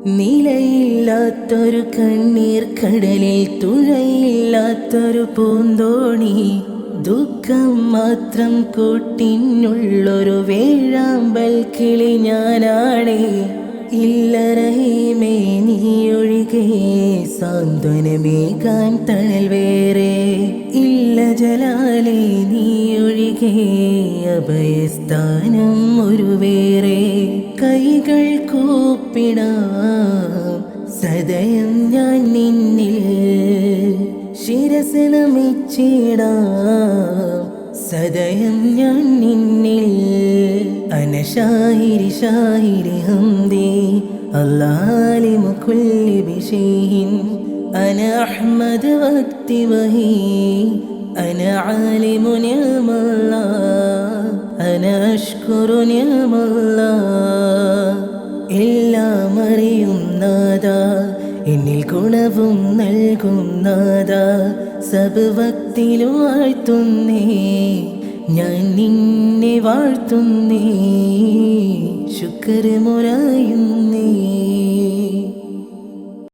നിലയില്ലാത്തൊരു കണ്ണീർ കടലിൽ തുഴയില്ലാത്തൊരു പൂന്തോണി, ദുഃഖം മാത്രം കൂട്ടിനുള്ളൊരു വേഴാമ്പൽ കിളി ഞാനാണേ. ഇല്ല റഹീമേ നീയൊഴികെ സാന്ത്വനമേകാൻ തണൽ വേറെ, ഇല്ല ജലാലേ നീയൊഴികെ അഭയസ്ഥാനം ഒരു വേറെ. കൈകൾ കൂപ്പിടാം സദയം ഞാൻ നിന്നിൽ, ശിരസ് നമിച്ചിടാം സദയം ഞാൻ നിന്നിൽ. അനശാഹിരി ഷാഹിരി ഹംദി അല്ലാലിമു കുല്ലി ബിശൈഇൻ, അന അഹ്മദ് വക്തി വഹി അന ആലിമു നിഅമല്ലാഹ് അന അഷ്കുറു നിഅമല്ലാഹ്. എല്ലാം അറിയും നാദാ എന്നിൽ ഗുണവും നൽകും നാദാ, സബ് വക്തിലും വാഴ്ത്തുന്നേ ഞാൻ നിന്നെ വാഴ്ത്തുന്നേ, ശുക്ർ മുറായുന്നേ.